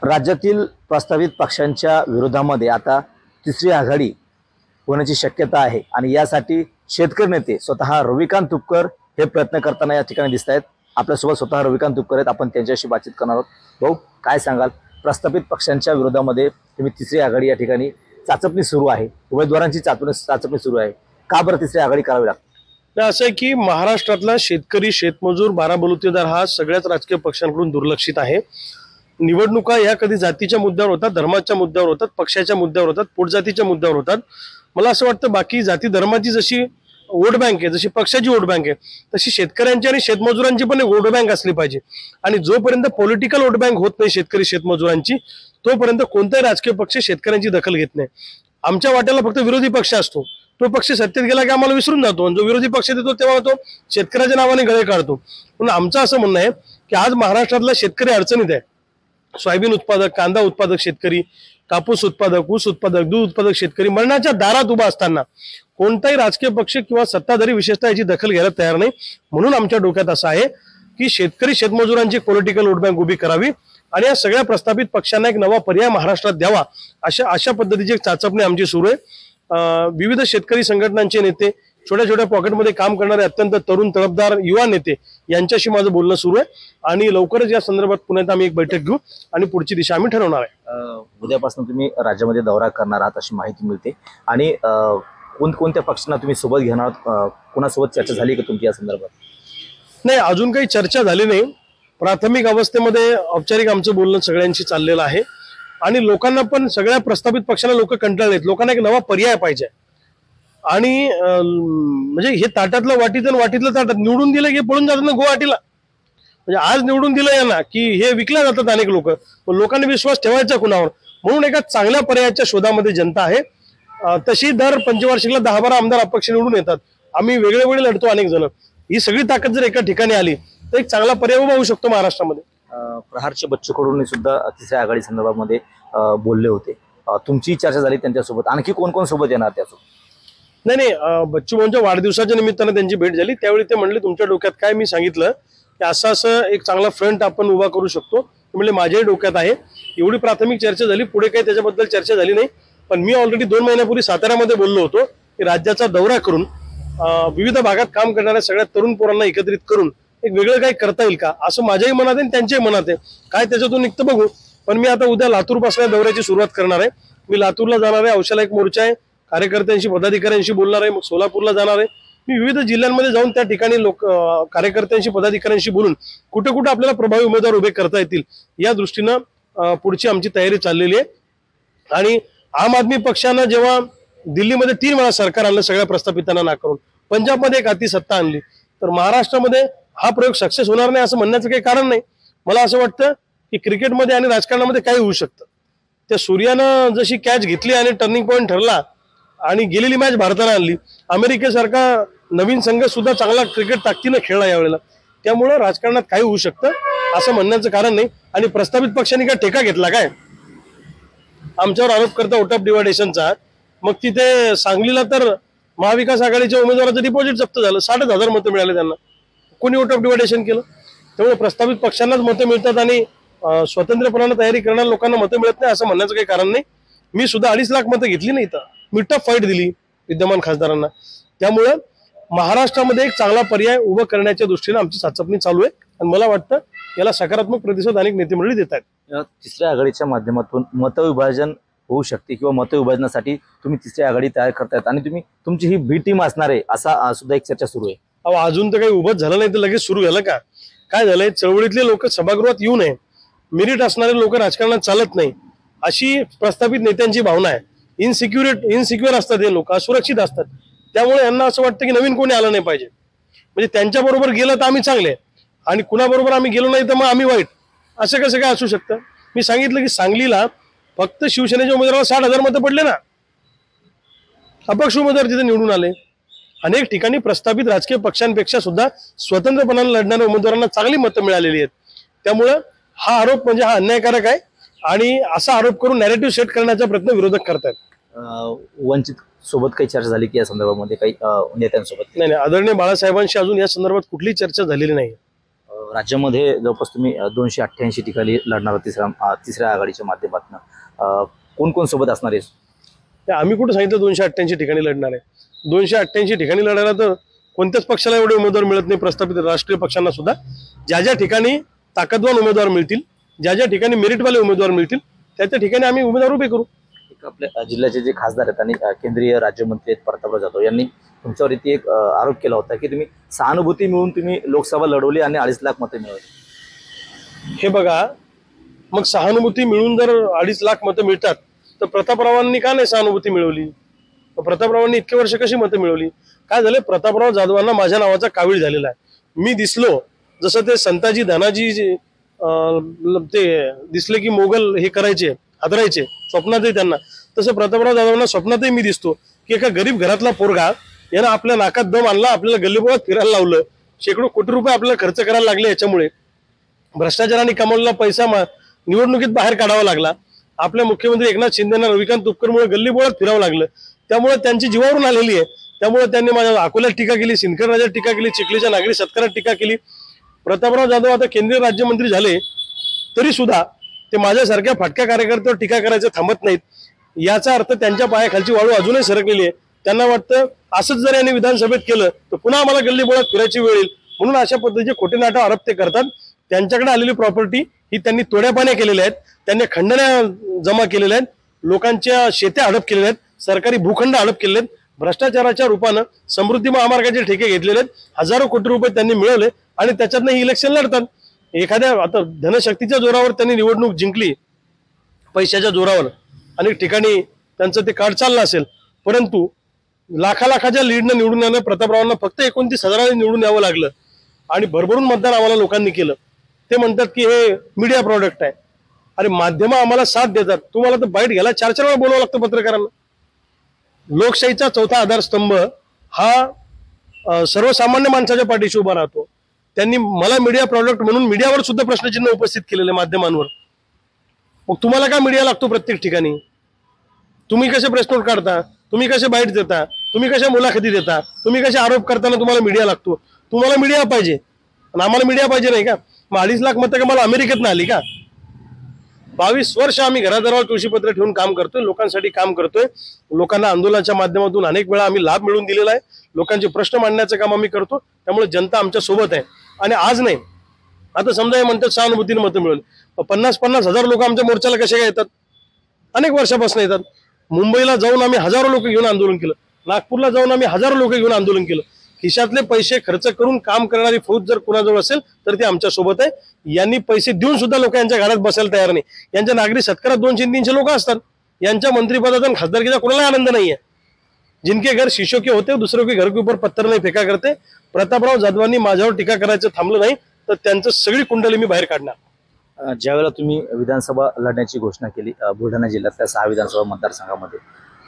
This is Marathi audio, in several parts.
राज्यातील प्रस्तावित पक्षांच्या विरोधामध्ये आता तिसरी आघाडी होण्याची शक्यता आहे आणि यासाठी शेतकरी नेते स्वतः रविकांत तुपकर हे प्रयत्न करताना या ठिकाणी दिसत आहेत। आपल्यासोबत स्वतः रविकांत तुपकर आहेत, आपण त्यांच्याशी बातचीत करणार आहोत। भाऊ, काय सांगाल, प्रस्तावित पक्षांच्या विरोधामध्ये तुम्ही तिसरी आघाडी या ठिकाणी चाचपणी सुरू आहे, उमेदवारांची चाचपणी सुरू आहे, का बरं तिसरी आघाडी करावी लागते? असं आहे की महाराष्ट्रातला शेतकरी, शेतमजूर, बाराबलुतेदार हा सगळ्याच राजकीय पक्षांकडून दुर्लक्षित आहे। निवडणुका या कधी जातीच्या मुद्द्यावर होतात, धर्माच्या मुद्द्यावर होतात, पक्षाच्या मुद्द्यावर होतात, पोटजातीच्या मुद्द्यावर होतात। मला असं वाटतं बाकी जाती धर्माची जशी वोट बँक आहे, जशी पक्षाची वोट बँक आहे, तशी शेतकऱ्यांची आणि शेतमजुरांची पण एक वोट बँक असली पाहिजे। आणि जोपर्यंत पॉलिटिकल वोट बँक होत नाही शेतकरी शेतमजुरांची, तोपर्यंत कोणताही राजकीय पक्ष शेतकऱ्यांची दखल घेत नाही। आमच्या वाट्याला फक्त विरोधी पक्ष असतो, तो पक्ष सत्तेत गेला की आम्हाला विसरून जातो, आणि जो विरोधी पक्ष देतो तेव्हा तो शेतकऱ्याच्या नावाने गळे काढतो। पण आमचं असं म्हणणं आहे की आज महाराष्ट्रातला शेतकरी अडचणीत आहे। सोयाबीन उत्पादक, कांदा उत्पादक शेतकरी, कापूस उत्पादक, ऊस उत्पादक, दूध उत्पादक शेतकरी मरणाच्या दारात उभा असताना कोणताही राजकीय पक्ष किंवा सत्ताधारी विशेषतः याची दखल घ्यायला तयार नाही। म्हणून आमच्या डोक्यात असं आहे की शेतकरी शेतमजुरांची पॉलिटिकल वोट बँक उभी करावी आणि या सगळ्या प्रस्तावित पक्षांना एक नवा पर्याय महाराष्ट्रात द्यावा, अशा पद्धतीची एक चाचपणी आमची सुरू आहे। विविध शेतकरी संघटनांचे नेते, छोट्या छोट्या पॉकेटमध्ये काम करणारे अत्यंत तरुण तडफदार युवा नेते यांच्याशी माझं बोलणं सुरू आहे आणि लवकरच या संदर्भात पुण्यात आम्ही एक बैठक घेऊ आणि पुढची दिशा आम्ही ठरवणार आहे। उद्यापासून तुम्ही राज्यामध्ये दौरा करणार आहात अशी माहिती मिळते आणि कोणत्या पक्षांना तुम्ही सोबत घेणार आहात, कोणासोबत चर्चा झाली का तुमची या संदर्भात? नाही, अजून काही चर्चा झाली नाही। प्राथमिक अवस्थेमध्ये औपचारिक आमचं बोलणं सगळ्यांशी चाललेलं आहे आणि लोकांना पण, सगळ्या प्रस्तावित पक्षांना लोक कंटाळलेत, लोकांना एक नवा पर्याय पाहिजे। आणि म्हणजे हे ताटातलं वाटीचं आणि वाटीतलं ताटात निवडून दिलं की पळून जातात ना गुवाहाटीला। म्हणजे आज निवडून दिलं यांना की हे विकल्या जातात अनेक लोक, पण लोकांनी विश्वास ठेवायचा कुणावर? म्हणून एका चांगल्या पर्यायाच्या शोधामध्ये जनता आहे। तशी दर पंचवार्षिकला 10-12 आमदार अपक्ष निवडून येतात, आम्ही वेगळे वेगळे लढतो अनेक जण। ही सगळी ताकद जर एका ठिकाणी आली तर एक चांगला पर्याय उभा होऊ शकतो महाराष्ट्रामध्ये। प्रहारचे बच्चू कडूंनी सुद्धा तिसऱ्या आघाडी संदर्भामध्ये बोलले होते, तुमची चर्चा झाली त्यांच्यासोबत? आणखी कोण कोण सोबत येणार त्यासोबत? नाही, बच्चू भाऊंच्या वाढदिवसाच्या निमित्तानं त्यांची भेट झाली, त्यावेळी ते म्हणले तुमच्या डोक्यात काय? मी सांगितलं की असं एक चांगला फ्रंट आपण उभा करू शकतो। ते म्हणले माझ्याही डोक्यात आहे। एवढी प्राथमिक चर्चा झाली, पुढे काही त्याच्याबद्दल चर्चा झाली नाही। पण मी ऑलरेडी 2 महिन्यापूर्वी साताऱ्यामध्ये बोललो होतो की राज्याचा दौरा करून विविध भागात काम करणाऱ्या सगळ्या तरुण पोरांना एकत्रित करून एक वेगळं काही करता येईल का, असं माझ्याही मनात आहे आणि त्यांच्याही मनात आहे। काय त्याच्यातून निघतं बघू। पण मी आता उद्या लातूर पासून दौऱ्याची सुरुवात करणार आहे। मी लातूरला जाणार आहे, औशाला एक मोर्चा आहे, कार्यकर्त्यांशी पदाधिकाऱ्यांशी बोलणार आहे, मग सोलापूरला जाणार आहे। मी विविध जिल्ह्यांमध्ये जाऊन त्या ठिकाणी कार्यकर्त्यांशी पदाधिकाऱ्यांशी बोलून कुठे कुठे आपल्याला प्रभावी उमेदवार उभे करता येतील या दृष्टीनं पुढची आमची तयारी चाललेली आहे। आणि आम आदमी पक्षानं जेव्हा दिल्लीमध्ये 3 वेळा सरकार आणलं सगळ्या प्रस्थापितांना नाकारून, पंजाबमध्ये एक हाती सत्ता आणली, तर महाराष्ट्रामध्ये हा प्रयोग सक्सेस होणार नाही असं म्हणण्याचं काही कारण नाही। मला असं वाटतं की क्रिकेटमध्ये आणि राजकारणामध्ये काही होऊ शकतं। त्या सूर्यानं जशी कॅच घेतली आणि टर्निंग पॉईंट ठरला आणि गेलेली मॅच भारताला आणली, अमेरिकेसारखा नवीन संघ सुद्धा चांगला क्रिकेट ताकदीनं खेळला यावेळेला। त्यामुळं राजकारणात काही होऊ शकतं असं म्हणण्याचं कारण नाही। आणि प्रस्तावित पक्षांनी काय ठेका घेतला काय? आमच्यावर आरोप करता वोट ऑफ डिवायडेशनचा, मग तिथे सांगलीला तर महाविकास आघाडीच्या उमेदवाराचं डिपॉझिट जप्त झालं, 60,000 मतं मिळाले त्यांना। कोणी वोट ऑफ डिवायडेशन केलं? त्यामुळे प्रस्तावित पक्षांनाच मतं मिळतात आणि स्वतंत्रपणाने तयारी करणाऱ्या लोकांना मतं मिळत नाही असं म्हणण्याचं काही कारण नाही। मी सुद्धा 2.5 लाख मतं घेतली नाही, तर मी टफ फाईट दिली विद्यमान खासदारांना। त्यामुळं महाराष्ट्रामध्ये एक चांगला पर्याय उभं करण्याच्या दृष्टीने आमची चाचपणी चालू आहे आणि मला वाटतं याला सकारात्मक प्रतिसाद अनेक नेते मंडळी देत आहेत। तिसऱ्या आघाडीच्या माध्यमातून मतविभाजन होऊ शकते किंवा मतविभाजनासाठी तुम्ही तिसरी आघाडी तयार करतायत आणि तुमची ही बी टीम असणार आहे असा सुद्धा एक चर्चा सुरू आहे। अजून तर काही उभंच झालं नाही तर लगेच सुरू झालं का? काय झालंय, चळवळीतले लोक सभागृहात येऊ नये, मेरिट असणारे लोक राजकारणात चालत नाही अशी प्रस्थापित नेत्यांची भावना आहे। इनसिक्युअर असतात हे लोक, असुरक्षित असतात, त्यामुळे यांना असं वाटतं की नवीन कोणी आलं नाही पाहिजे, म्हणजे त्यांच्याबरोबर गेलं तर आम्ही चांगले आणि कुणाबरोबर आम्ही गेलो नाही तर मग आम्ही वाईट, असं कसं काय असू शकतं? मी सांगितलं की सांगलीला फक्त शिवसेनेच्या उमेदवाराला 60,000 मतं पडले ना, अपक्ष उमेदवार तिथे निवडून आले। अनेक ठिकाणी प्रस्तावित राजकीय पक्षांपेक्षा सुद्धा स्वतंत्रपणाने लढणाऱ्या उमेदवारांना चांगली मतं मिळालेली आहेत। त्यामुळं हा आरोप म्हणजे हा अन्यायकारक आहे आणि असा आरोप करून नॅरेटिव्ह सेट करण्याचा प्रयत्न विरोधक करतात। वंचित सोबत काही चर्चा झाली की या संदर्भामध्ये काही नेत्यांसोबत? नाही, आदरणीय बाळासाहेबांशी अजून या संदर्भात कुठलीही चर्चा झालेली नाही। राज्यामध्ये जवळपास तुम्ही 288 ठिकाणी लढणार आहात तिसऱ्या आघाडीच्या माध्यमातून. कोण कोण सोबत असणार आहे? ते आम्ही कुठं सांगितलं 288 ठिकाणी लढणार आहे? 288 ठिकाणी लढायला तर कोणत्याच पक्षाला एवढे उमेदवार मिळत नाही, प्रस्थापित राष्ट्रीय पक्षांना सुद्धा. ज्या ज्या ठिकाणी ताकदवान उमेदवार मिळतील, ज्या ज्या ठिकाणी मेरिटवाले उमेदवार मिळतील, त्या त्या ठिकाणी आम्ही उमेदवार उभे करू. एक आपल्या जिल्ह्याचे जे खासदार आहेत आणि केंद्रीय राज्यमंत्री आहेत प्रतापराव जाधव यांनी तुमच्यावरती एक आरोप केला होता की तुम्ही सहानुभूती मिळून तुम्ही लोकसभा लढवली आणि 2.5 लाख मते मिळवली. हे बघा, मग सहानुभूती मिळून जर 2.5 लाख मतं मिळतात तर प्रतापरावांनी का नाही सहानुभूती मिळवली? प्रतापरावांनी इतके वर्ष कशी मतं मिळवली? काय झालं, प्रतापराव जाधवांना माझ्या नावाचा कावीळ झालेला आहे. मी दिसलो जसं ते संताजी धनाजी ते दिसले की मोगल हे करायचे, हादरायचे स्वप्नातही त्यांना, तसं प्रतापराव जाधवांना स्वप्नातही मी दिसतो की एका गरीब घरातला पोरगा यानं आपल्या नाकात दम आणला, आपल्याला गल्लीबोळात फिरायला लावलं, शेकडो कोटी रुपये आपल्याला खर्च करायला लागले. याच्यामुळे भ्रष्टाचाराने कमवलेला पैसा निवडणुकीत बाहेर काढावा लागला. आपल्या मुख्यमंत्री एकनाथ शिंदेना रविकांत तुपकरमुळे गल्लीबोळात फिरावं लागलं. त्यामुळे त्यांची जीवावरून आलेली आहे. त्यामुळे त्यांनी माझ्या अकोल्यात टीका केली, सिंदखेड राजात टीका केली, चिखलीच्या नागरी शेतकऱ्यात टीका केली. प्रतापराव जाधव आता केंद्रीय राज्यमंत्री झाले तरी सुद्धा ते माझ्यासारख्या फाटक्या कार्यकर्त्यावर टीका करायचं थांबत नाहीत. याचा अर्थ त्यांच्या पायाखालची वाळू अजूनही सरकलेली आहे. त्यांना वाटतं असंच जर यांनी विधानसभेत केलं तर पुन्हा आम्हाला गल्लीबोळात फिरायची वेळ येईल, म्हणून अशा पद्धतीचे खोटे नाटक आरोप ते करतात. त्यांच्याकडे आलेली प्रॉपर्टी ही त्यांनी तोड्यापाण्या केलेल्या आहेत, त्यांनी खंडण्या जमा केलेल्या आहेत, लोकांच्या शेत्या हडप केलेल्या आहेत, सरकारी भूखंड हडप केलेले आहेत, भ्रष्टाचाराच्या रूपानं समृद्धी महामार्गाचे ठेके घेतलेले आहेत, हजारो कोटी रुपये त्यांनी मिळवले आणि त्याच्यातनं ही इलेक्शन लढतात. एखाद्या आता धनशक्तीच्या जोरावर त्यांनी निवडणूक जिंकली, पैशाच्या जोरावर अनेक ठिकाणी त्यांचं ते कार्ड चाललं असेल, परंतु लाखाच्या लीडनं निवडून येणं प्रतापरावांना फक्त 29,000 निवडून यावं लागलं आणि भरभरून मतदान आम्हाला लोकांनी केलं. ते म्हणतात की हे मीडिया प्रॉडक्ट आहे. अरे माध्यम आम्हाला साथ देतात, तुम्हाला तर बाईट घ्यायला 4 वेळा बोलावं लागतं पत्रकारांना. लोकशाहीचा चौथा आधारस्तंभ हा सर्वसामान्य माणसाच्या पाठीशी उभा राहतो. त्यांनी मला मीडिया प्रॉडक्ट म्हणून मीडियावर सुद्धा प्रश्नचिन्ह उपस्थित केलेले माध्यमांवर. मग तुम्हाला काय मीडिया लागतो प्रत्येक ठिकाणी? तुम्ही कसे प्रेस नोट काढता, तुम्ही कसे बाईट देता, तुम्ही कशा मुलाखती देता, तुम्ही कसे आरोप करताना तुम्हाला मीडिया लागतो? तुम्हाला मीडिया पाहिजे आणि आम्हाला मीडिया पाहिजे नाही का? मग 2.5 लाख मतं का मला अमेरिकेतनं आली का? 22 वर्ष आम्ही घरादारावर तुळशीपत्र ठेवून काम करतोय, लोकांसाठी काम करतोय. लोकांना आंदोलनाच्या माध्यमातून अनेक वेळा आम्ही लाभ मिळवून दिलेला आहे. लोकांचे प्रश्न मांडण्याचं काम आम्ही करतो. त्यामुळे जनता आमच्या सोबत आहे. आणि आज नाही, आता समजा हे म्हणतात सहानुभूतीने मतं मिळवली, 50,000 लोक आमच्या मोर्चाला कसे काय येतात? अनेक वर्षापासून येतात. मुंबईला जाऊन आम्ही हजारो लोक घेऊन आंदोलन केलं, नागपूरला जाऊन आम्ही हजारो लोक घेऊन आंदोलन केलं. खिशातले पैसे खर्च करून काम करणारी फौज जर कुणाजवळ असेल तर ती आमच्या सोबत आहे. यांनी पैसे देऊन सुद्धा लोक यांच्या घरात बसायला तयार नाही. यांच्या नागरी सत्कारात 200-300 लोक असतात. यांच्या मंत्रिपदाचा आणि खासदारकीचा कोणाला आनंद नाहीये. जिनके घर शीशो के होते दुसरों के घर के ऊपर पत्थर नाही फेका करते. प्रतापराव जाधवांनी माझ्यावर टीका करायचं थांबलं नाही तर त्यांचं सगळी कुंडली मी बाहेर काढणार. ज्यावेळेला तुम्ही विधानसभा लढण्याची घोषणा केली बुलढाणा जिल्ह्यातल्या 6 विधानसभा मतदारसंघामध्ये,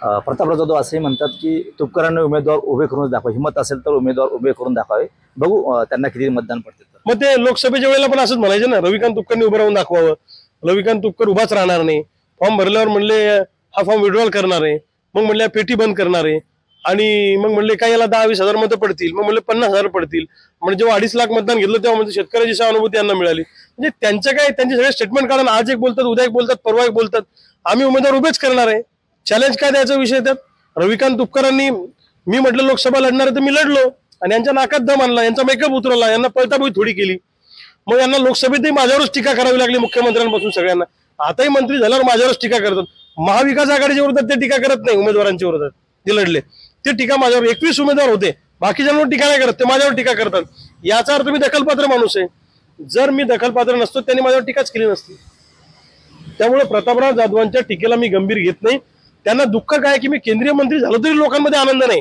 प्रतापराव जाधव असंही म्हणतात की तुपकरांनी उमेदवार उभे करून दाखवा, हिंमत असेल तर उमेदवार उभे करून दाखवावे, बघू त्यांना किती मतदान पडते. मग ते लोकसभेच्या वेळेला पण असंच म्हणायचे ना, रविकांत तुपकरनी उभं राहून दाखवावं, रविकांत तुपकर उभाच राहणार नाही. फॉर्म भरल्यावर म्हणले हा फॉर्म विड्रॉल करणार आहे, मग म्हणले पेटी बंद करणार आहे, आणि मग म्हणले काय याला 10-20 मतं पडतील, मग म्हणले 50,000 पडतील. म्हणजे जेव्हा 2.5 लाख मतदान घेतलं तेव्हा म्हणजे शेतकऱ्याची सहानुभूती यांना मिळाली. म्हणजे त्यांचं काय, त्यांचे सगळे स्टेटमेंट काढून आज एक बोलतात, उद्या एक बोलतात, परवा एक बोलतात. आम्ही उमेदवार उभेच करणार आहे. चॅलेंज काय द्यायचा विषय त्यात? रविकांत तुपकरांनी मी म्हटलं लोकसभा लढणार आहे तर मी लढलो आणि यांच्या नाकात दम आणला, यांचा मेकअप उतरवला, यांना पळताबोई थोडी केली. मग यांना लोकसभेतही माझ्यावरच टीका करावी लागली, मुख्यमंत्र्यांपासून सगळ्यांना. आताही मंत्री झाल्यावर माझ्यावरच टीका करतात. महाविकास आघाडीच्या विरोधात ते टीका करत नाही, उमेदवारांच्या विरोधात जे लढले ते टीका माझ्यावर. 21 उमेदवार होते, बाकीच्यांवर टीका नाही करत, ते माझ्यावर टीका करतात. याचा अर्थ मी दखलपात्र माणूस आहे. जर मी दखलपात्र नसतो त्यांनी माझ्यावर टीकाच केली नसती. त्यामुळे प्रतापराव जाधवांच्या टीकेला मी गंभीर घेत नाही. त्यांना दुःख काय की मी केंद्रीय मंत्री झालो तरी लोकांमध्ये आनंद नाही.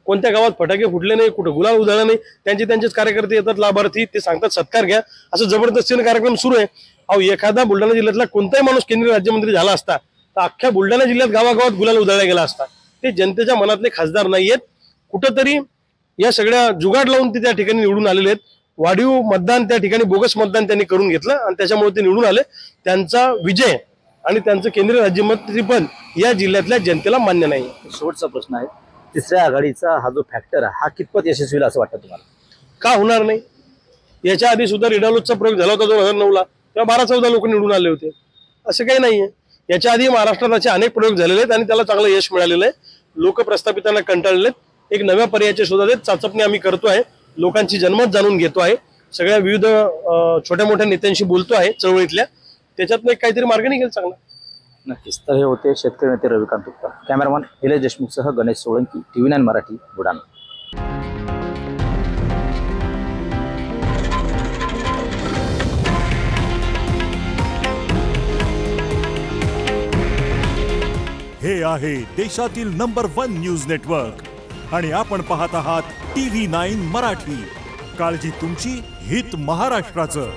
कोणत्या गावात फटाके फुटले नाही, कुठं गुलाल उधळला नाही. त्यांचेच कार्यकर्ते येतात, लाभार्थी, ते सांगतात सत्कार घ्या, असं जबरदस्तीने कार्यक्रम सुरू आहे. अहो, एखादा बुलढाणा जिल्ह्यातला कोणताही माणूस केंद्रीय राज्यमंत्री झाला असता तर अख्ख्या बुलढाणा जिल्ह्यात गावागावात गुलाल उधळला गेला असता. ते जनतेच्या मनातले खासदार नाहीयेत. कुठंतरी या सगळ्या जुगाड लावून ते त्या ठिकाणी निवडून आलेले आहेत. वाढीव मतदान त्या ठिकाणी, बोगस मतदान त्यांनी करून घेतलं आणि त्याच्यामुळे ते निवडून आले. त्यांचा विजय आणि त्यांचं केंद्रीय राज्यमंत्री पण या जिल्ह्यातल्या जनतेला मान्य नाही. शेवटचा प्रश्न आहे, तिसऱ्या आघाडीचा हा जो फॅक्टर आहे हा कितपत यशस्वी असं वाटतं तुम्हाला? का होणार नाही? याच्या आधी सुद्धा रिडालोचा प्रयोग झाला होता 2009ला, तेव्हा 12-14 लोक निवडून आले होते. असं काही नाहीये. याच्या आधी महाराष्ट्रात असे अनेक प्रयोग झालेले आहेत आणि त्याला चांगलं यश मिळालेलं आहे. लोक प्रस्थापितांना कंटाळलेत. एक नव्या पर्यायाच्या शोधात चाचपणी आम्ही करतो आहे. लोकांची जनमत जाणून घेतो आहे. सगळ्या विविध छोट्या मोठ्या नेत्यांशी बोलतो आहे चळवळीतल्या. त्याच्यातनं एक काहीतरी मार्ग निघेल चांगला. नक्कीच. तर हे होते शेतकरी नेते रविकांत तुपकर. कॅमेरामन निलेश देशमुखसह गणेश सोळंकी, TV9 मराठी, बुलढाणा. हे आहे देशातील नंबर 1 न्यूज नेटवर्क आणि आपण पाहत आहात TV9 मराठी. काळजी तुमची, हित महाराष्ट्राचं.